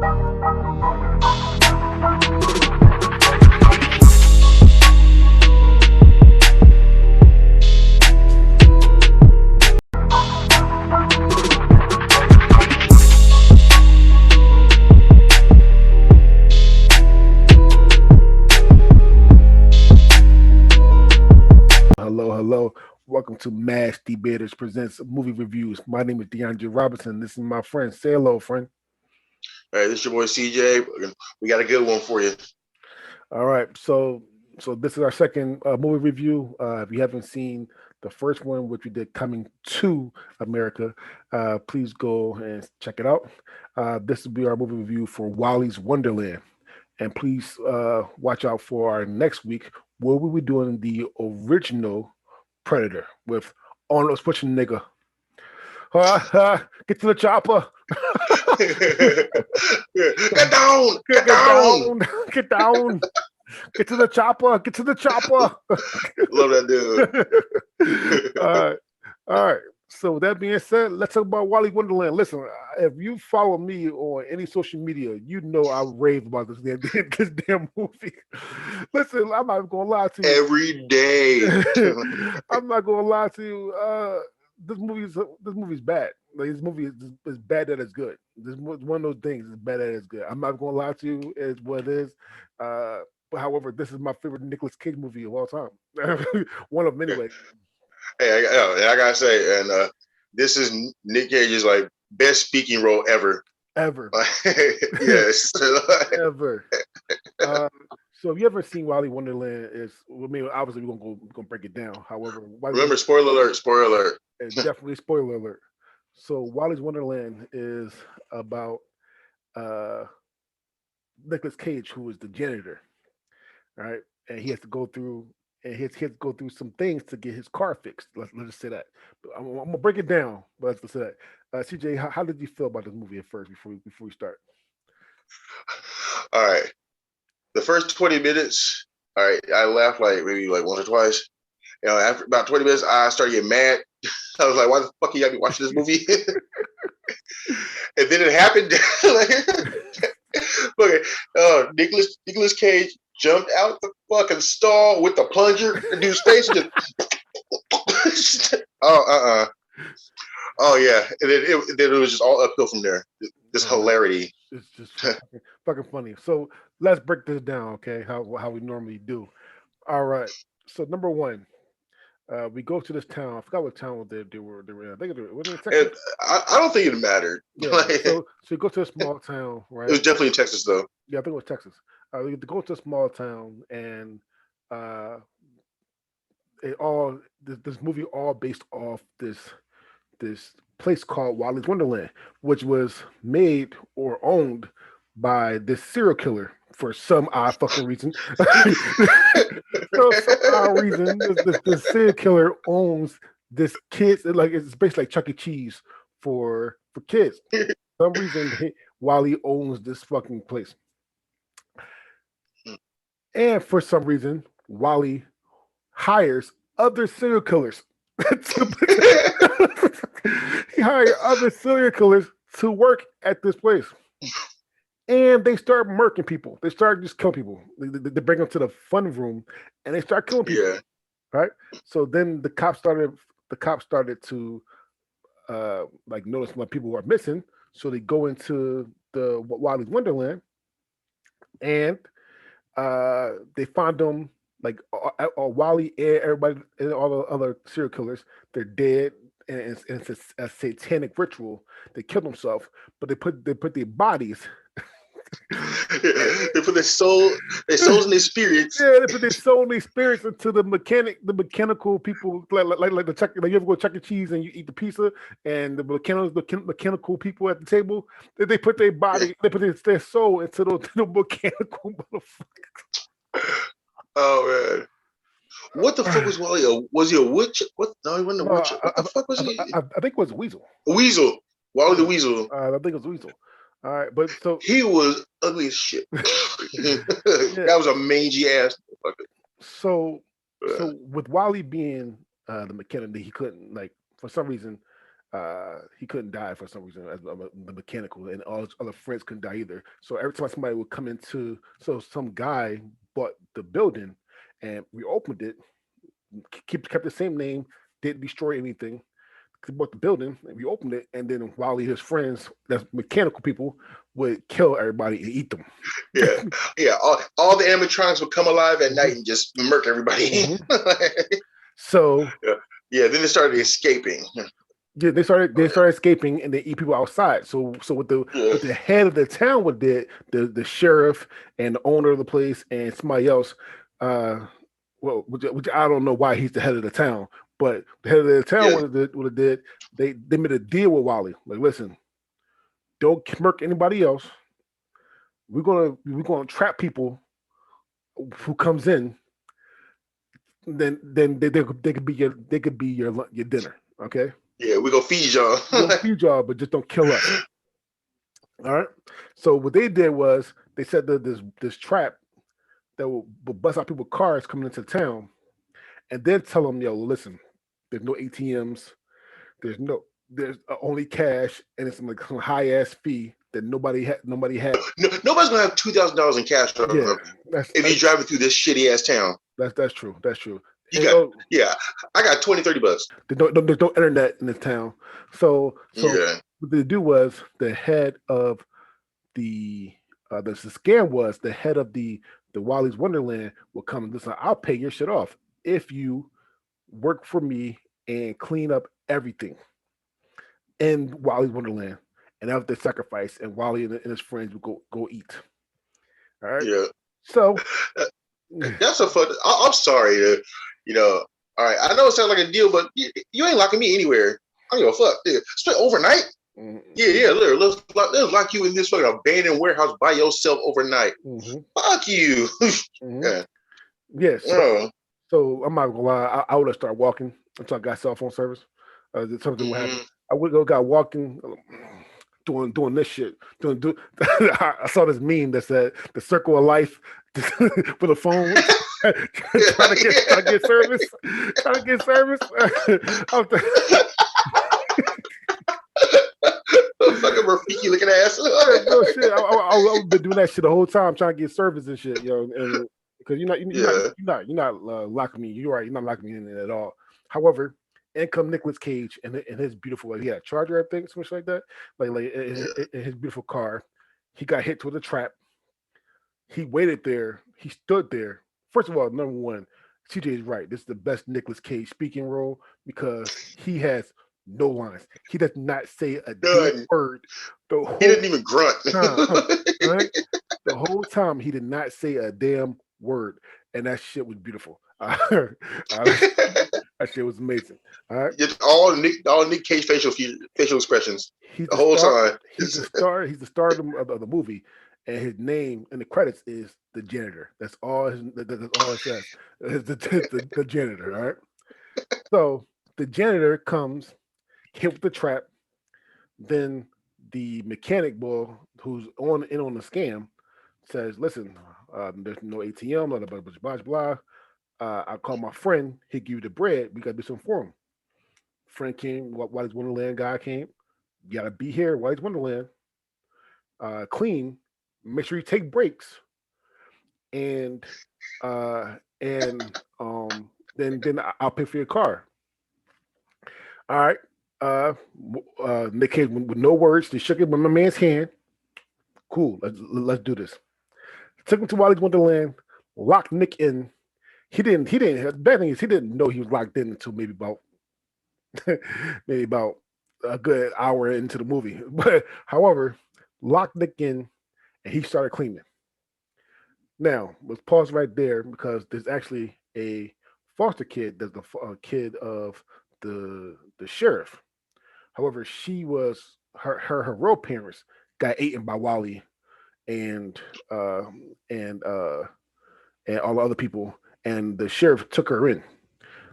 Hello. Welcome to Mash Debaters Presents Movie Reviews. My name is DeAndre Robinson. This is my friend. Say hello, friend. Hey, this is your boy CJ. We got a good one for you. All right. So this is our second movie review. If you haven't seen the first one, which we did Coming to America, please go and check it out. This will be our movie review for Wally's Wonderland. And please watch out for our next week where we'll be doing the original Predator with Arnold Schwarzenegger. Get to the chopper. Get down! Get down! Get down! Get to the chopper! Get to the chopper! Love that dude. All right. So with that being said, let's talk about Wally Wonderland. Listen, if you follow me on any social media, you know I rave about this damn movie. Listen, I'm not gonna lie to you. Every day. I'm not gonna lie to you. This movie's bad. Like, this movie is bad that it's good. This is one of those things. It's bad that it's good. I'm not gonna lie to you. It's what it is. But however, this is my favorite Nicolas Cage movie of all time. One of them anyway. Hey, I gotta say, and this is Nick Cage's like best speaking role ever. Yes. Ever. So have you ever seen Wally Wonderland? Obviously we're gonna break it down. However, remember, spoiler alert. It's definitely spoiler alert. So Wally's Wonderland is about Nicolas Cage, who is the janitor, right? And he has to go through some things to get his car fixed. Let's just say that. But I'm gonna break it down. But let's just say that. CJ, how did you feel about this movie at first before we start? All right. The first 20 minutes, all right, I laughed maybe once or twice. You know, after about 20 minutes, I started getting mad. I was like, why the fuck you got me watching this movie? And then it happened. Look, Nicolas Cage jumped out the fucking stall with the plunger and dude's face just Oh yeah. And then it was just all uphill from there. This hilarity. It's just fucking funny. So let's break this down, okay? How we normally do. All right. So number one, we go to this town. I forgot what town they were in. I think it was in Texas. I don't think it mattered. Yeah. So you go to a small town, right? It was definitely in Texas, though. Yeah, I think it was Texas. We go to a small town, and this movie all based off this place called Wally's Wonderland, which was made or owned by this serial killer for some odd fucking reason. For some odd reason, this serial killer owns this kids. It's basically like Chuck E. Cheese for kids. For some reason, Wally owns this fucking place. And for some reason, Wally hires other serial killers. He hired other serial killers to work at this place. And they start murking people. They start just killing people. They bring them to the fun room and they start killing people. Yeah. Right? So then the cops started to notice when people are missing. So they go into the Wally's Wonderland and they find them Wally and everybody and all the other serial killers. They're dead, and it's a satanic ritual. They kill themselves, but they put their bodies. They put their souls and their spirits. Yeah, they put their soul and their spirits into the mechanical people, like the Chuck. Like you ever go to Chuck E. Cheese and you eat the pizza, and the mechanical people at the table. They put their body, they put their soul into the mechanical motherfuckers. Oh man. What the fuck was Wally? Was he a witch? What? No, he wasn't a witch. What the fuck was he? I think it was a weasel. A weasel. Wally the weasel. I think it was a weasel. All right, but so he was ugly as shit. That was a mangy ass motherfucker. So with Wally being the mechanic, he couldn't for some reason he couldn't die for some reason as the mechanical, and all his other friends couldn't die either. So every time somebody would come into, so some guy bought the building, and we opened it, kept the same name, didn't destroy anything. He bought the building, and we opened it, and then Wally, his friends, that's mechanical people, would kill everybody and eat them. Yeah, yeah. All the animatronics would come alive at night and just murk everybody. Mm-hmm. So yeah, then they started escaping. Yeah, they started escaping and they eat people outside. So what the head of the town would did, the sheriff and the owner of the place and somebody else, well, which I don't know why he's the head of the town, but the head of the town would have did, they made a deal with Wally. Like, listen, don't murk anybody else. We're gonna trap people who comes in. Then they could be your dinner. Okay. Yeah, we gonna feed y'all. We'll feed y'all, but just don't kill us. All right. So what they did was they set this trap that will bust out people's cars coming into town, and then tell them, yo, listen, there's no ATMs, there's only cash, and it's like some high ass fee that nobody had. Nobody's gonna have $2,000 in cash if you're driving through this shitty ass town. That's true. That's true. I got 20, $30. There's no internet in this town. So what they do was the head of the scam was the head of the Wally's Wonderland will come and listen, I'll pay your shit off if you work for me and clean up everything in Wally's Wonderland. And after the sacrifice, and Wally and his friends will go eat. All right. Yeah. So that's a fun. I'm sorry. All right. I know it sounds like a deal, but you ain't locking me anywhere. I don't give a fuck. Dude. Spend overnight. Mm-hmm. Yeah. Let's lock you in this fucking abandoned warehouse by yourself overnight. Mm-hmm. Fuck you. Mm-hmm. Yes. So I'm not gonna lie. I would have started walking until I got cell phone service. Something would happen. I would go got walking. Doing this shit. I saw this meme that said the circle of life with a phone. trying to get service. Fucking Rafiki looking ass. No shit. I've been doing that shit the whole time, trying to get service and shit, and because you're not locking me. You're right. You're not locking me in at all. However, in come Nicolas Cage and his beautiful, he had a Charger, I think, something like that. Like in his beautiful car, he got hit with a trap. He waited there. He stood there. First of all, number one, CJ is right. This is the best Nicolas Cage speaking role because he has no lines. He does not say a damn word. He didn't even grunt. Right? The whole time, he did not say a damn word, and that shit was beautiful. That shit was amazing. All right, it's all Nick Cage facial expressions the whole time. He's the star. He's the star of the movie, and his name in the credits is the janitor. That's all. That's all it says. It's the janitor. All right. So the janitor comes, hit with the trap. Then the mechanic boy, who's on the scam, says, "Listen, there's no ATM. Blah blah blah." I called my friend. He give you the bread. We got to do something for him. Friend came. Wally's Wonderland guy came. You got to be here. Wally's Wonderland. Clean. Make sure you take breaks. And then I'll pay for your car. All right. Nick Cage with no words. They shook it with my man's hand. Cool. Let's do this. Took him to Wally's Wonderland. Locked Nick in. He didn't. The bad thing is he didn't know he was locked in until maybe about a good hour into the movie. But however, locked Nick in, and he started cleaning. Now let's pause right there because there's actually a foster kid. There's the kid of the sheriff. However, she was her real parents got eaten by Wally and all the other people. And the sheriff took her in.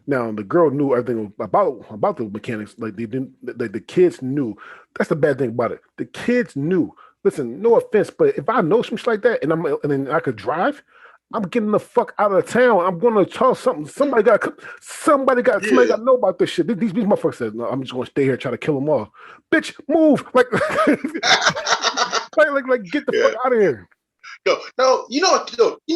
Now the girl knew everything about the mechanics. Like they didn't. Like the kids knew. That's the bad thing about it. The kids knew. Listen, no offense, but if I know some shit like that, and then I could drive, I'm getting the fuck out of town. I'm going to tell something. Somebody got to know about this shit. These motherfuckers said, no, I'm just going to stay here, try to kill them all. Bitch, move! Like, get the fuck out of here. No, you know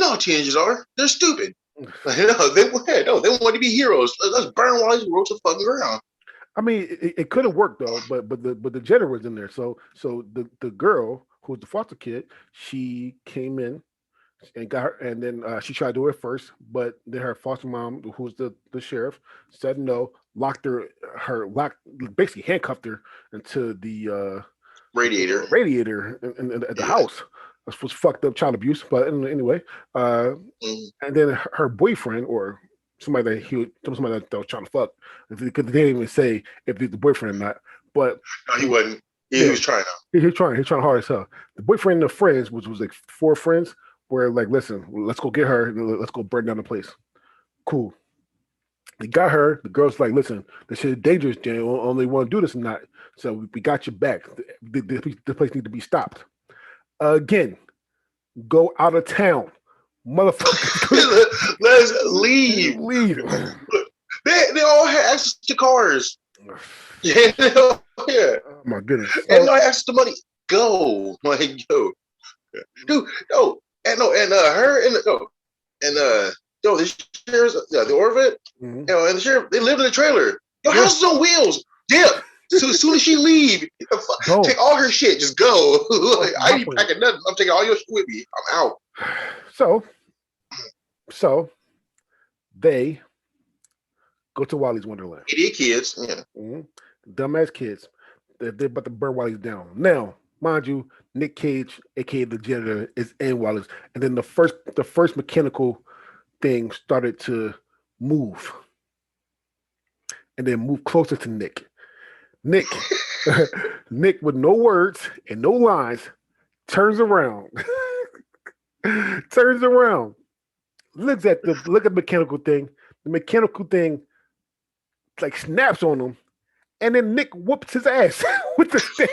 how teenagers are. They're stupid. They want to be heroes. Let's burn while these roach the fucking ground. I mean, it could have worked though, but the Jenner was in there. So the girl who was the foster kid, she came in and got her, and then she tried to do it first, but then her foster mom, who's the sheriff, said no, basically handcuffed her into the radiator at the house. This was fucked up child abuse, but anyway, and then her boyfriend or somebody that was trying to fuck, because they didn't even say if the boyfriend or not. But no, he wasn't. He was trying. He was trying hard as hell. The boyfriend and the friends, which was like 4 friends, were like, "Listen, let's go get her and let's go burn down the place." Cool. They got her. The girl's like, "Listen, this shit is dangerous, Jane. Only want to do this or not. So we got your back. The place needs to be stopped." Again, go out of town, motherfucker. Let's leave. They all had access to cars. Yeah. Oh my goodness. And no access to money. Go. Like, yo. Dude, the sheriff, the Orvet, and the sheriff, they live in a trailer. Your house is on wheels. Dip. So as soon as she leave, take all her shit, just go. I ain't packing nothing. I'm taking all your shit with me. I'm out. So they go to Wally's Wonderland. Idiot kids. Yeah. Dumbass kids. They're about to burn Wally's down. Now, mind you, Nick Cage, aka the janitor, is in Wally's. And then the first mechanical thing started to move. And then move closer to Nick. Nick with no words and no lines, turns around, looks at the mechanical thing. The mechanical thing like snaps on him, and then Nick whoops his ass with the stick.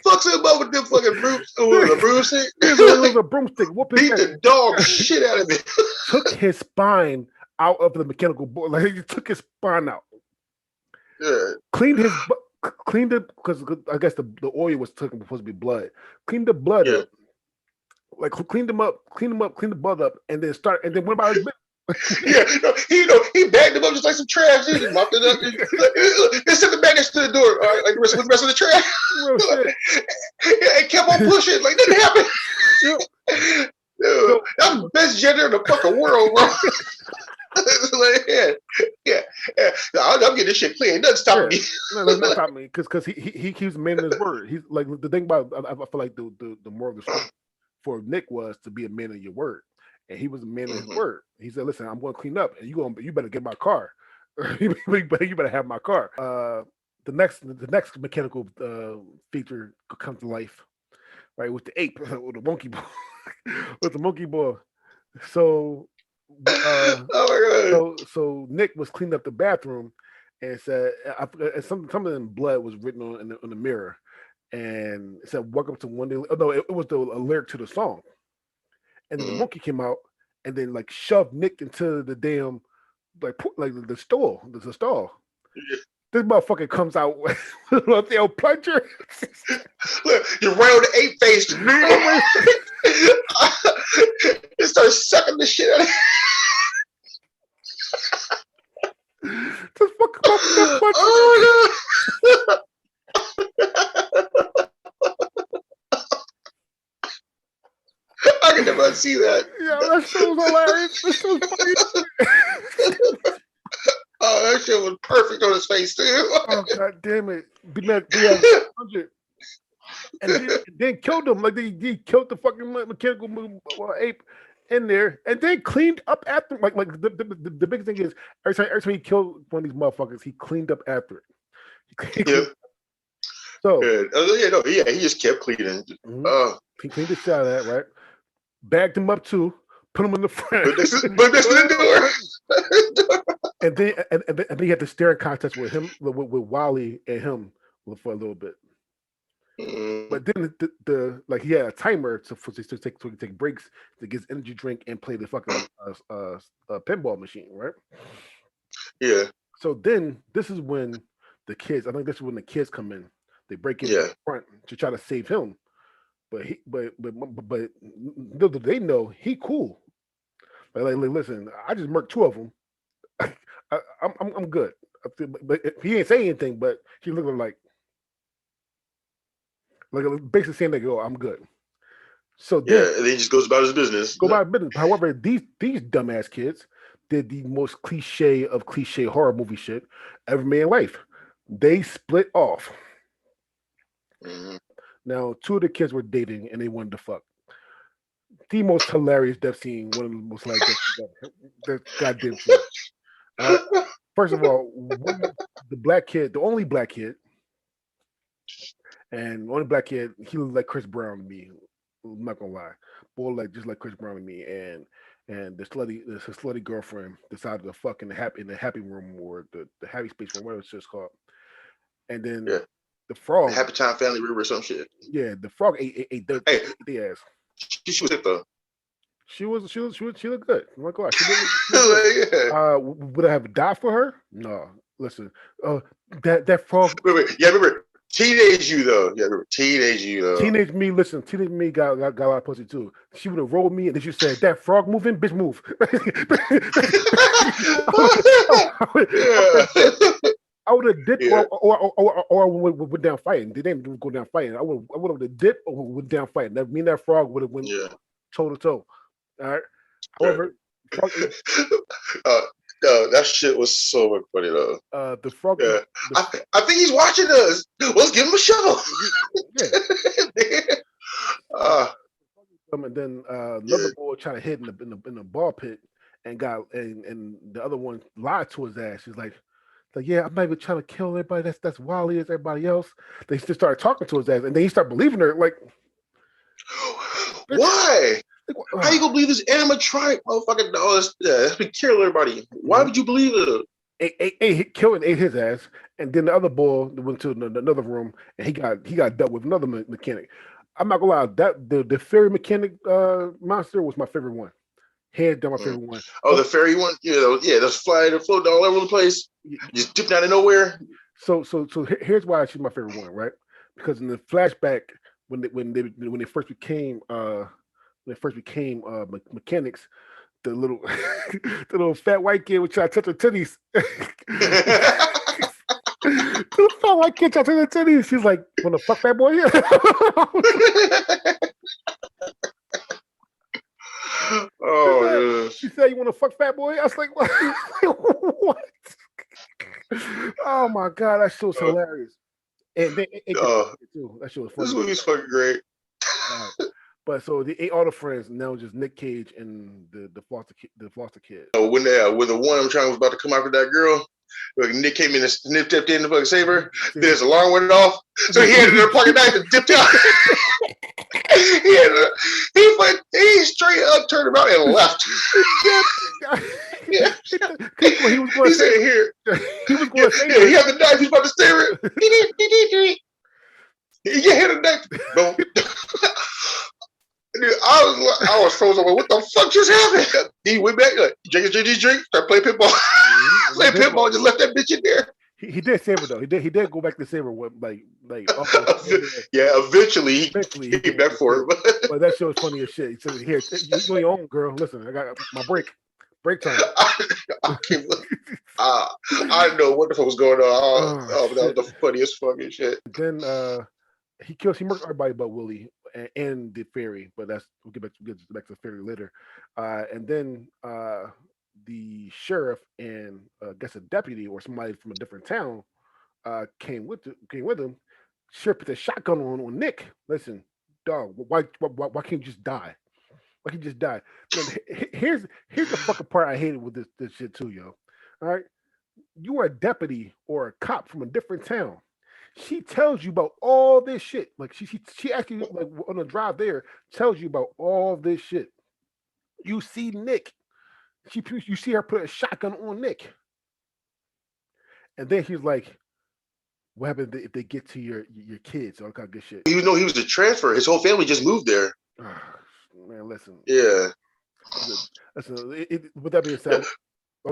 Fucks him up with them fucking broomstick. It was a broomstick. Beat the dog shit out of it. Took his spine out of the mechanical board. Like he took his spine out. Yeah. Cleaned it because I guess the oil was supposed to be blood. Cleaned the blood up, like cleaned the blood up, and then went about his business. He bagged him up just like some trash. He just mopped it up. They sent the bag next to the door, all right, like the rest of the trash. And kept on pushing, like nothing happened. Dude, that's the best gender in the fucking world, bro. I'm getting this shit clean. It doesn't stop me. No, it doesn't stop me because he keeps man of his word. He's like the thing about I feel like the moral of the story for Nick was to be a man of your word, and he was a man of his word. He said, "Listen, I'm going to clean up, and you better get my car. you better have my car." The next mechanical feature comes to life, right, with the ape, with the monkey boy, with the monkey boy. So. Oh my God. So Nick was cleaning up the bathroom and said, some of the blood was written on the mirror, and it said, "Welcome to one day." Oh, no, it was a lyric to the song, and then the monkey came out and then like shoved Nick into the damn the stall. Yeah. This motherfucker comes out with a plunger. Look, you round ape face. It starts sucking the shit out of it. Just fucking oh my God. I can never see that. Yeah, that shit was hilarious. That shit was funny. Oh, that shit was perfect on his face too. Oh God damn it! And then killed him. Like he killed the fucking mechanical ape in there, and then cleaned up after. Like the big thing is every time he killed one of these motherfuckers, he cleaned up after it. Yeah. So he just kept cleaning. He cleaned the shit out of that, right? Bagged him up too. Put him in the front. But this is the door. And then he had the staring contest with him, with Wally and him for a little bit. But then the like he had a timer to take breaks to get his energy drink and play the fucking pinball machine, right? Yeah. So then this is when the kids. I think this is when the kids come in. They break in the front to try to save him, but little do they know he cool. Like, listen, I just murked two of them. I'm good. But he ain't saying anything, but he looking like basically saying that, I'm good. So then, and then he just goes about his business. However, these dumbass kids did the most cliche of cliche horror movie shit ever made in life. They split off. Mm-hmm. Now, two of the kids were dating and they wanted to fuck. The most hilarious death scene, one of the most like that goddamn shit. First of all, the black kid, the only black kid, and only black kid, he looked like Chris Brown to me. I'm not gonna lie, boy, like just like Chris Brown to me. And the slutty girlfriend decided to fuck in the happy room or the happy space room, whatever it's just called. And then the frog, the Happy Time Family River or some shit. Yeah, the frog ate the ass. She was it though. She looked good. Oh my God, she looked good. Would I have died for her? No. Listen, that frog. Wait. Yeah, remember teenage you though. Yeah, remember teenage you though. Teenage me. Listen, teenage me got a lot of pussy too. She would have rolled me, and then she said, "That frog moving, bitch, move." I would have dipped or went down fighting. They didn't go down fighting. I would have dipped or went down fighting. That mean that frog would have went toe to toe. All right. However, that shit was so funny though. The frog. I think he's watching us. Let's give him a shovel. And then another boy tried to hit in the ball pit and and the other one lied to his ass. She's like, yeah, I'm not even trying to kill everybody. That's Wally as everybody else. They just started talking to his ass, and then he started believing her. Like, why? How you gonna believe this animatronic motherfucker? That's been killing everybody. Why would you believe it? He killed and ate his ass, and then the other boy went to another room, and he got dealt with another mechanic. I'm not gonna lie, that the fairy mechanic monster was my favorite one. Hands down, my favorite one. Oh, the fairy one, that's flying and floating all over the place, just dipping out of nowhere. So here's why she's my favorite one, right? Because in the flashback, when they first became mechanics, the little fat white kid would try to touch her titties. The fat white kid tried to touch her titties. She's like, "Wanna fuck that boy?" Oh, she said, "You want to fuck fat boy?" I was like, "What?" Oh my God, that shit was hilarious. And that shit was funny. This movie's fucking great. But so they ate all the friends, and now just Nick Cage and the foster kid. When the one I'm trying was about to come after that girl, Nick came in and stepped in to fucking save her. Then his alarm went off, so he had their pocket knife and dipped out. He straight up turned around and left. He was going to say here. He was going to say he had the knife. He's about to save her. He hit a knife. No. Dude, I was frozen. What the fuck just happened? He went back, drink, start playing pinball. Playing pinball, just left that bitch in there. He did save her though. He did go back to save her. Eventually he came back for her. But that shit was funny as shit. He said, "Here, you do your own, girl. Listen, I got my break time." I know what the fuck was going on. That was the funniest fucking shit. Then he murked everybody but Willy and the fairy. But we'll get back to the fairy later. And then the sheriff and I guess a deputy or somebody from a different town came with him. Sheriff put a shotgun on Nick. Listen, dog, why can't you just die? Why can't you just die? Here's the fucking part I hated with this shit too, yo. All right, you are a deputy or a cop from a different town. She tells you about all this shit. Like she actually like on the drive there tells you about all this shit. You see Nick. You see her put a shotgun on Nick. And then he's like, What happens if they get to your kids? All kind of good shit. He was a transfer. His whole family just moved there. Man, listen. Yeah. Listen. With that being said,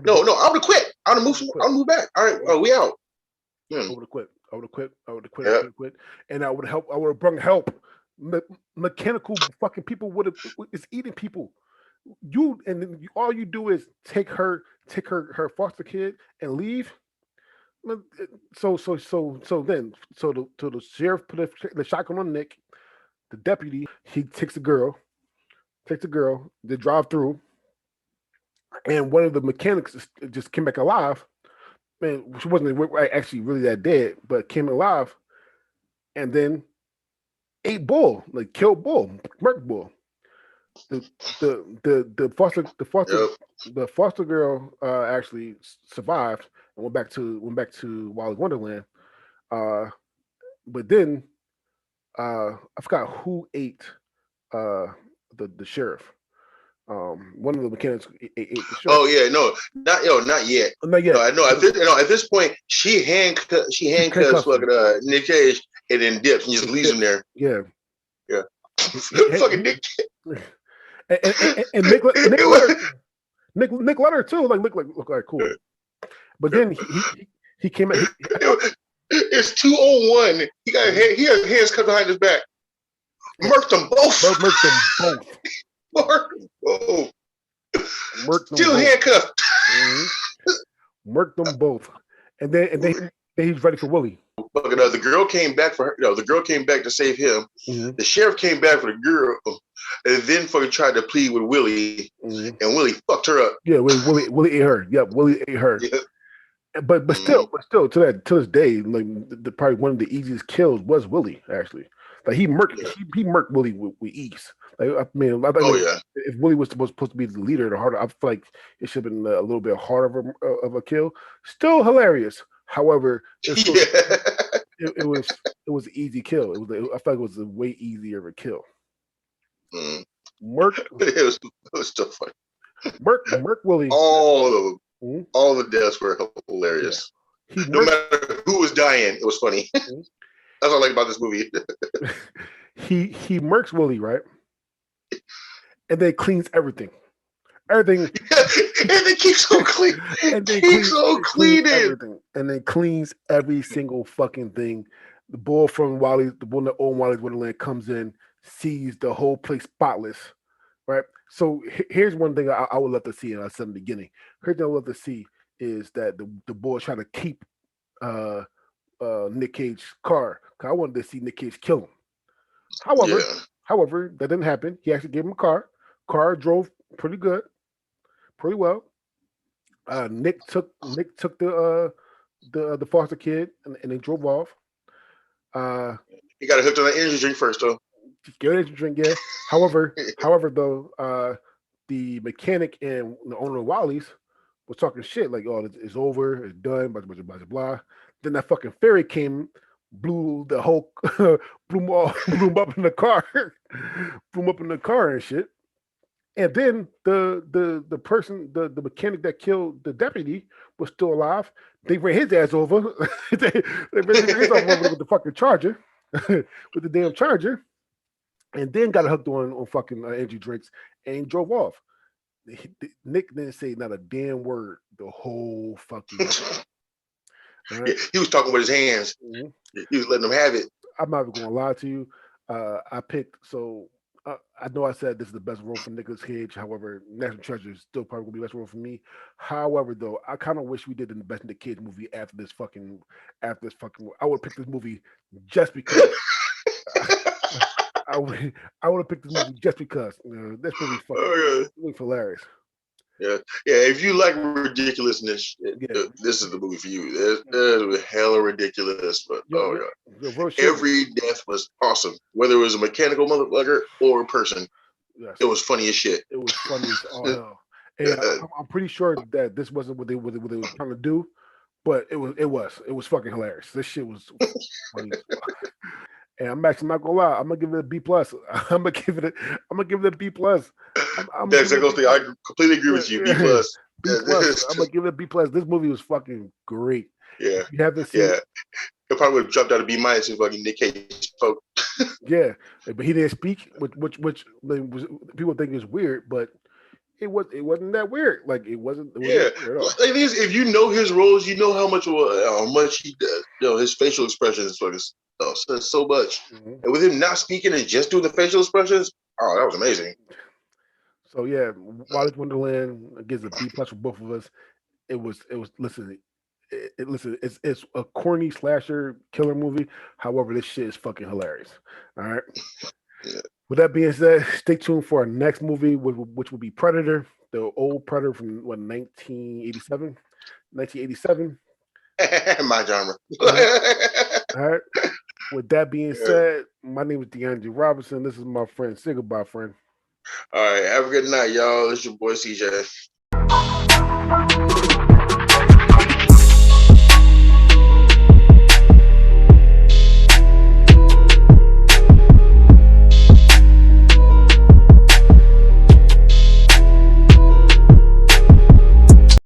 no, I would have quit. I would have moved back. All right, we out. I would have quit. I would have quit. And I would have helped. I would have brought help. Mechanical fucking people is eating people. All you do is take her foster kid and leave. So then the sheriff put the shotgun on Nick. The deputy, he takes the girl, they drive through, and one of the mechanics just came back alive. Man, she wasn't actually really that dead, but came alive, and then ate Bull, like killed Bull, murked Bull. The foster girl actually survived and went back to Willy's Wonderland. But then I forgot who ate the sheriff. One of the mechanics ate the sheriff. Oh yeah, not yet. Not yet. No, at this point, she handcuffs fucking Nick Cage and then dips and just leaves him there. Yeah. Fucking Nick. And Nick let her too. Like look like cool. But then he came out. It's 201. He has hands cut behind his back. Murked them both. Still handcuffed. Mm-hmm. Murked them both. And then he's ready for Willy. The girl came back for her. The girl came back to save him. Mm-hmm. The sheriff came back for the girl, and then fucking tried to plead with Willy, and Willy fucked her up. Yeah, Willy ate her. Yep, Willy ate her. Yeah. But still, to this day, like probably one of the easiest kills was Willy. Actually, like he murked Willy with ease. Like I mean, I thought if Willy was supposed to be the leader, the harder. I feel like it should have been a little bit harder of a kill. Still hilarious. However, it was an easy kill. I feel like it was a way easier of a kill. Murk. It was still funny. Murk Willy. All of them. Mm-hmm. All the deaths were hilarious. Yeah. No matter who was dying, it was funny. Mm-hmm. That's what I like about this movie. he murks Willy, right? And then cleans everything. And then keeps on clean. And then keeps on cleaning everything. And then cleans every single fucking thing. The bull from Willy's, the one that owned Willy's Wonderland comes in, sees the whole place spotless. Right. So here's one thing I would love to see, and I said in the beginning. Here's what I would love to see is that the boys try to keep Nick Cage's car. Cause I wanted to see Nick Cage kill him. However, that didn't happen. He actually gave him a car. Car drove pretty well. Nick took the foster kid and they drove off. He got hooked on an energy drink first, though. Get an energy drink, yeah. However, though, the mechanic and the owner of Willy's was talking shit like, "Oh, it's over, it's done," blah blah blah blah. Then that fucking fairy came, blew the whole, blew him up in the car, blew him up in the car and shit. And then the person, the mechanic that killed the deputy was still alive. They ran his ass over. they ran his ass over with the fucking charger, with the damn charger. And then got hooked on fucking energy drinks and drove off. Nick didn't say not a damn word the whole fucking time. Right? Yeah, he was talking with his hands. Mm-hmm. He was letting them have it. I'm not even going to lie to you. I picked, I know I said this is the best role for Nicolas Cage. However, National Treasure is still probably going to be the best role for me. However, though, I kind of wish we did the best Nick Cage movie after this fucking. I would pick this movie just because. I would have picked this movie just because this movie's fucking hilarious. Yeah. If you like ridiculousness, this is the movie for you. It's hella ridiculous, but every death was awesome. Whether it was a mechanical motherfucker or a person, it was funny as shit. It was funny as all hell. And I'm pretty sure that this wasn't what they were trying to do, but it was fucking hilarious. This shit was funny as fuck. And I'm actually not gonna lie. I'm gonna give it a B+. I'm gonna give it a B+. I completely agree with you. B+. B+. I'm gonna give it a B+. This movie was fucking great. Yeah. You haven't seen it. He probably would have dropped out of B- if fucking Nick Cage spoke. Yeah, but he didn't speak, which was, people think is weird, but it wasn't that weird. Like it wasn't weird at all. Like this, if you know his roles, you know how much he does. You know his facial expressions fucking says so much. Mm-hmm. And with him not speaking and just doing the facial expressions, oh, that was amazing. So yeah, Willy's Wonderland gives a B+ for both of us. It was listen. It's a corny slasher killer movie. However, this shit is fucking hilarious. All right. Yeah. With that being said, stay tuned for our next movie, which will be Predator, the old Predator from 1987. 1987. My genre. All right. With that being said, my name is DeAndre Robinson. This is my friend. Say goodbye, friend. All right. Have a good night, y'all. It's your boy CJ.